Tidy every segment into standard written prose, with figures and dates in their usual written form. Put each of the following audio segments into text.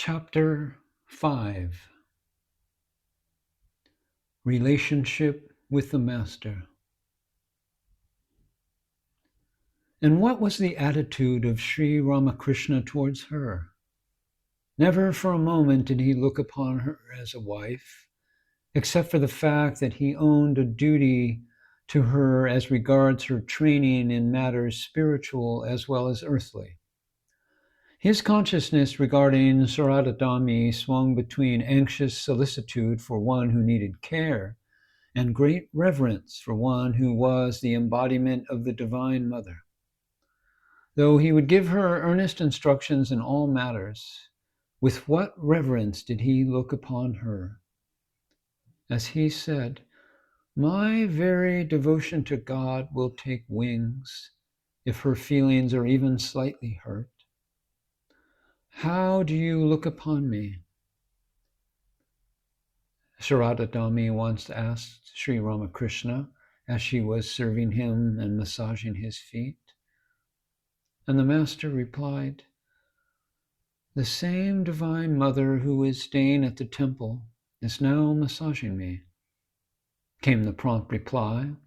Chapter-5, Relationship with the Master. And what was the attitude of Sri Ramakrishna towards her? Never for a moment did he look upon her as a wife, except for the fact that he owned a duty to her as regards her training in matters spiritual as well as earthly. His consciousness regarding Sarada swung between anxious solicitude for one who needed care and great reverence for one who was the embodiment of the Divine Mother. Though he would give her earnest instructions in all matters, with what reverence did he look upon her? As he said, "My very devotion to God will take wings if her feelings are even slightly hurt. How do you look upon me?" Sarada once asked Sri Ramakrishna as she was serving him and massaging his feet. And the Master replied, "The same Divine Mother who is staying at the temple is now massaging me," came the prompt reply.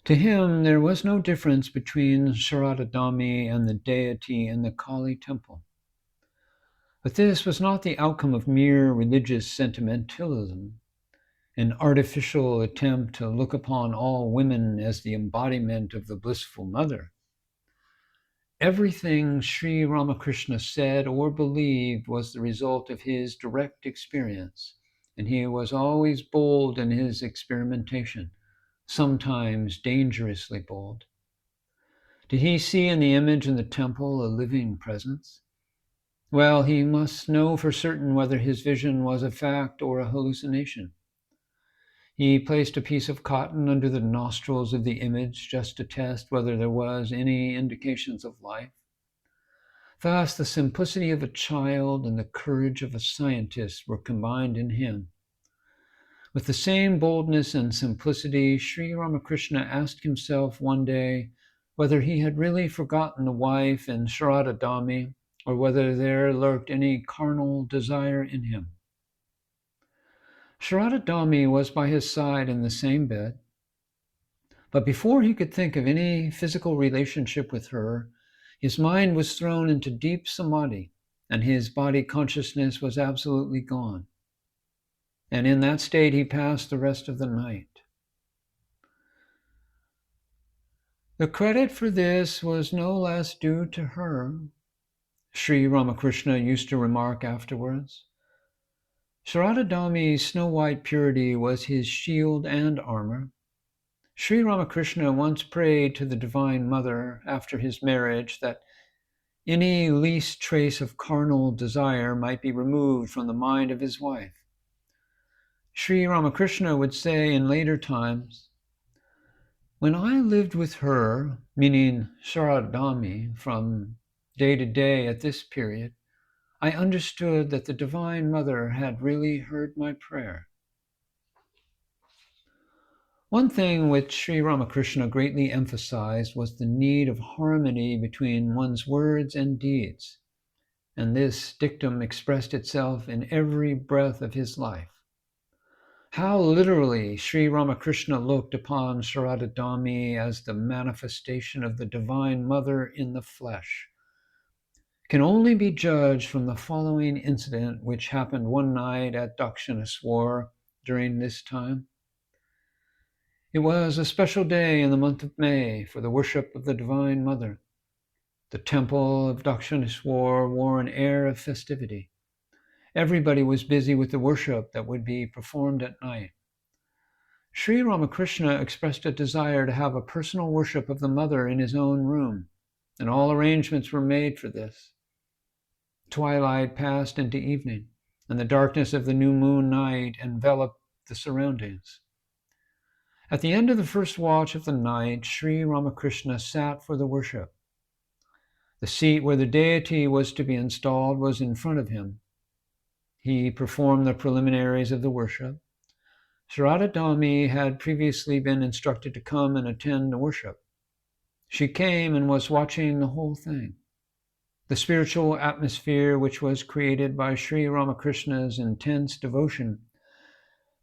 To him, there was no difference between Sarada and the deity in the Kali temple. But this was not the outcome of mere religious sentimentalism, an artificial attempt to look upon all women as the embodiment of the blissful mother. Everything Sri Ramakrishna said or believed was the result of his direct experience, and he was always bold in his experimentation, sometimes dangerously bold. Did he see in the image in the temple a living presence? Well, he must know for certain whether his vision was a fact or a hallucination. He placed a piece of cotton under the nostrils of the image just to test whether there was any indications of life. Thus, the simplicity of a child and the courage of a scientist were combined in him. With the same boldness and simplicity, Sri Ramakrishna asked himself one day whether he had really forgotten the wife and Sarada or whether there lurked any carnal desire in him. Sarada was by his side in the same bed, but before he could think of any physical relationship with her, his mind was thrown into deep samadhi, and his body consciousness was absolutely gone. And in that state he passed the rest of the night. The credit for this was no less due to her. Sri Ramakrishna used to remark afterwards. Sarada snow-white purity was his shield and armor. Sri Ramakrishna once prayed to the Divine Mother after his marriage that any least trace of carnal desire might be removed from the mind of his wife. Sri Ramakrishna would say in later times, "When I lived with her," meaning Sarada from day to day at this period, "I understood that the Divine Mother had really heard my prayer." One thing which Sri Ramakrishna greatly emphasized was the need of harmony between one's words and deeds, and this dictum expressed itself in every breath of his life. How literally Sri Ramakrishna looked upon Sarada as the manifestation of the Divine Mother in the flesh can only be judged from the following incident which happened one night at Dakshinaswar during this time. It was a special day in the month of May for the worship of the Divine Mother. The temple of Dakshinaswar wore an air of festivity. Everybody was busy with the worship that would be performed at night. Sri Ramakrishna expressed a desire to have a personal worship of the Mother in his own room, and all arrangements were made for this. Twilight passed into evening, and the darkness of the new moon night enveloped the surroundings. At the end of the first watch of the night, Sri Ramakrishna sat for the worship. The seat where the deity was to be installed was in front of him. He performed the preliminaries of the worship. Sarada had previously been instructed to come and attend the worship. She came and was watching the whole thing. The spiritual atmosphere which was created by Sri Ramakrishna's intense devotion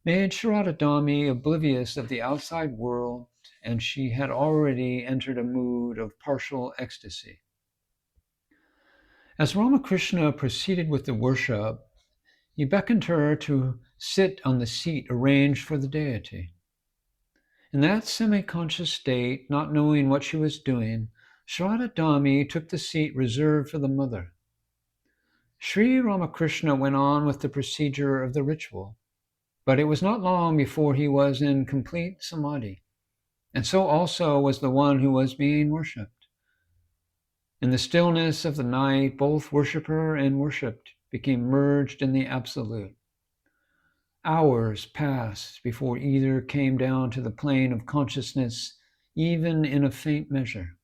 made Sarada Dami oblivious of the outside world, and she had already entered a mood of partial ecstasy. As Ramakrishna proceeded with the worship, he beckoned her to sit on the seat arranged for the deity. In that semi-conscious state, not knowing what she was doing, Sarada Dami took the seat reserved for the mother. Sri Ramakrishna went on with the procedure of the ritual, but it was not long before he was in complete samadhi, and so also was the one who was being worshipped. In the stillness of the night, both worshipper and worshipped became merged in the Absolute. Hours passed before either came down to the plane of consciousness, even in a faint measure.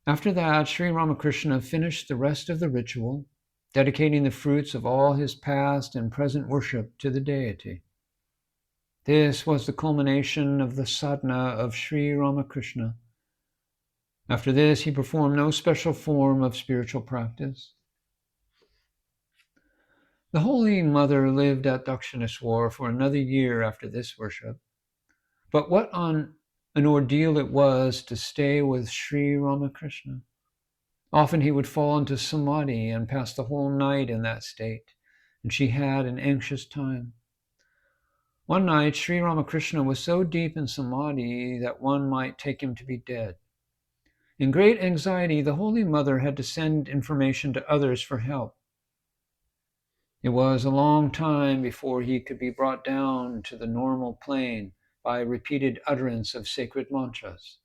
After that, Sri Ramakrishna finished the rest of the ritual, dedicating the fruits of all his past and present worship to the deity. This was the culmination of the sadhana of Sri Ramakrishna. After this, he performed no special form of spiritual practice. The Holy Mother lived at Dakshineswar for another year after this worship. But what an ordeal it was to stay with Sri Ramakrishna. Often he would fall into samadhi and pass the whole night in that state, and she had an anxious time. One night, Sri Ramakrishna was so deep in samadhi that one might take him to be dead. In great anxiety, the Holy Mother had to send information to others for help. It was a long time before he could be brought down to the normal plane by repeated utterance of sacred mantras.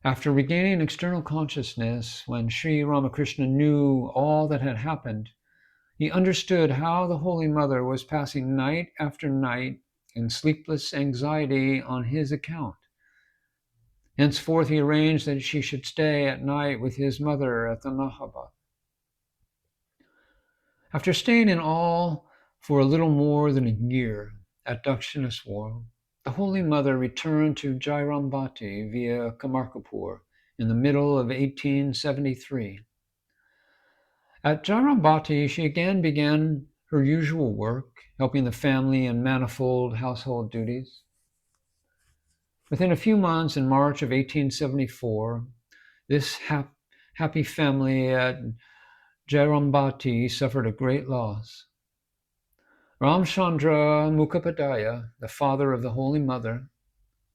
After regaining external consciousness, when Sri Ramakrishna knew all that had happened, he understood how the Holy Mother was passing night after night in sleepless anxiety on his account. Henceforth, he arranged that she should stay at night with his mother at the Mahabad. After staying in all for a little more than a year at Dakshineswar, the Holy Mother returned to Jairambati via Kamarkapur in the middle of 1873. At Jairambati, she again began her usual work, helping the family in manifold household duties. Within a few months, in March of 1874, this happy family at Jairambati suffered a great loss. Ramchandra Mukhopadhyaya, the father of the Holy Mother,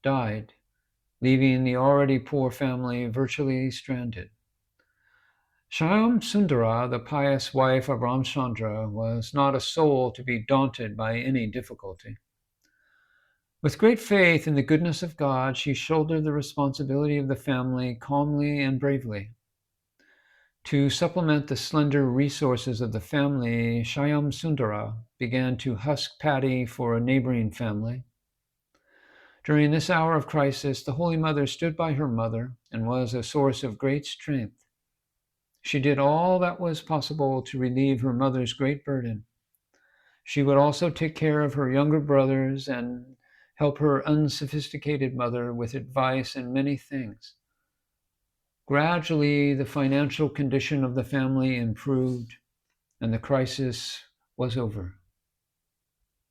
died, leaving the already poor family virtually stranded. Shyam Sundara, the pious wife of Ramchandra, was not a soul to be daunted by any difficulty. With great faith in the goodness of God, she shouldered the responsibility of the family calmly and bravely. To supplement the slender resources of the family, Shyam Sundara began to husk paddy for a neighboring family. During this hour of crisis, the Holy Mother stood by her mother and was a source of great strength. She did all that was possible to relieve her mother's great burden. She would also take care of her younger brothers and help her unsophisticated mother with advice in many things. Gradually, the financial condition of the family improved, and the crisis was over.